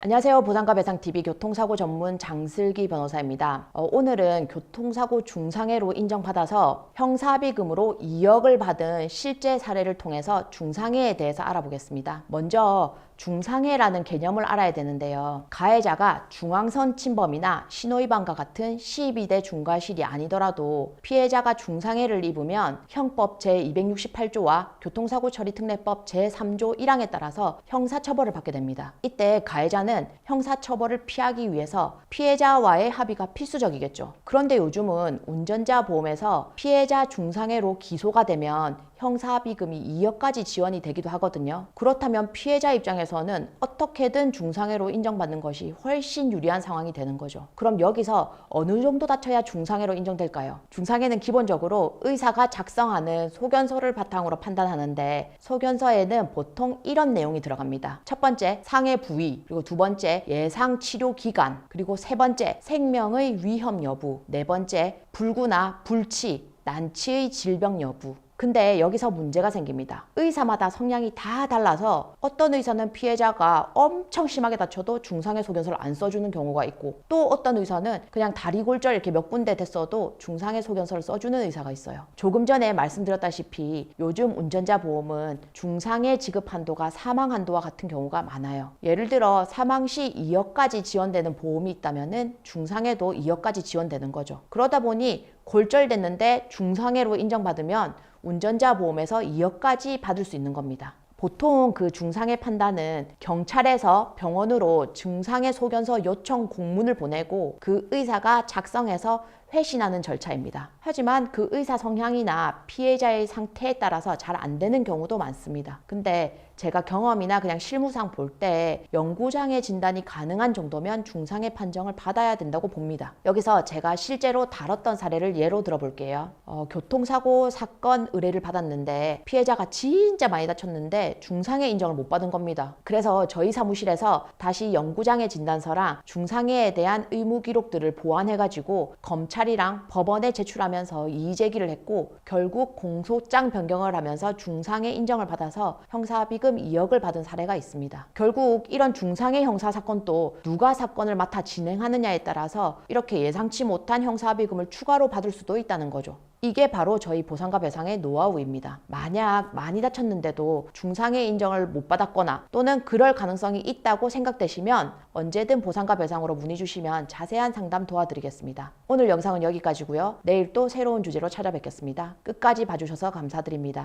안녕하세요. 보상가 배상TV 교통사고 전문 장슬기 변호사입니다. 오늘은 교통사고 중상해로 인정받아서 형사합의금으로 2억을 받은 실제 사례를 통해서 중상해에 대해서 알아보겠습니다. 먼저 중상해라는 개념을 알아야 되는데요. 가해자가 중앙선 침범이나 신호위반과 같은 시비대 중과실이 아니더라도 피해자가 중상해를 입으면 형법 제268조와 교통사고처리특례법 제3조 1항에 따라서 형사처벌을 받게 됩니다. 이때 가해자는 형사처벌을 피하기 위해서 피해자와의 합의가 필수적이겠죠. 그런데 요즘은 운전자 보험에서 피해자 중상해로 기소가 되면 형사합의금이 2억까지 지원이 되기도 하거든요. 그렇다면 피해자 입장에서는 어떻게든 중상해로 인정받는 것이 훨씬 유리한 상황이 되는 거죠. 그럼 여기서 어느 정도 다쳐야 중상해로 인정될까요? 중상해는 기본적으로 의사가 작성하는 소견서를 바탕으로 판단하는데, 소견서에는 보통 이런 내용이 들어갑니다. 첫 번째, 상해 부위, 그리고 두 번째, 예상 치료 기간, 그리고 세 번째, 생명의 위험 여부, 네 번째, 불구나 불치, 난치의 질병 여부. 근데 여기서 문제가 생깁니다. 의사마다 성향이 다 달라서 어떤 의사는 피해자가 엄청 심하게 다쳐도 중상해 소견서를 안 써주는 경우가 있고, 또 어떤 의사는 그냥 다리 골절 이렇게 몇 군데 됐어도 중상해 소견서를 써주는 의사가 있어요. 조금 전에 말씀드렸다시피 요즘 운전자 보험은 중상해 지급 한도가 사망 한도와 같은 경우가 많아요. 예를 들어 사망 시 2억까지 지원되는 보험이 있다면 중상해도 2억까지 지원되는 거죠. 그러다 보니 골절됐는데 중상해로 인정받으면 운전자 보험에서 2억까지 받을 수 있는 겁니다. 보통 그 중상해 판단은 경찰에서 병원으로 중상해 소견서 요청 공문을 보내고 그 의사가 작성해서 회신하는 절차입니다. 하지만 그 의사 성향이나 피해자의 상태에 따라서 잘 안 되는 경우도 많습니다. 근데 제가 경험이나 그냥 실무상 볼 때 영구장애 진단이 가능한 정도면 중상해 판정을 받아야 된다고 봅니다. 여기서 제가 실제로 다뤘던 사례를 예로 들어볼게요. 교통사고 사건 의뢰를 받았는데 피해자가 진짜 많이 다쳤는데 중상해 인정을 못 받은 겁니다. 그래서 저희 사무실에서 다시 영구장애 진단서랑 중상해에 대한 의무 기록들을 보완해가지고 검찰이랑 법원에 제출하면서 이의 제기를 했고, 결국 공소장 변경을 하면서 중상해 인정을 받아서 형사합의금 2억을 받은 사례가 있습니다. 결국 이런 중상해 형사사건도 누가 사건을 맡아 진행하느냐에 따라서 이렇게 예상치 못한 형사합의금을 추가로 받을 수도 있다는 거죠. 이게 바로 저희 보상과 배상의 노하우입니다. 만약 많이 다쳤는데도 중상해 인정을 못 받았거나 또는 그럴 가능성이 있다고 생각되시면 언제든 보상과 배상으로 문의 주시면 자세한 상담 도와드리겠습니다. 오늘 영상은 여기까지고요. 내일 또 새로운 주제로 찾아뵙겠습니다. 끝까지 봐주셔서 감사드립니다.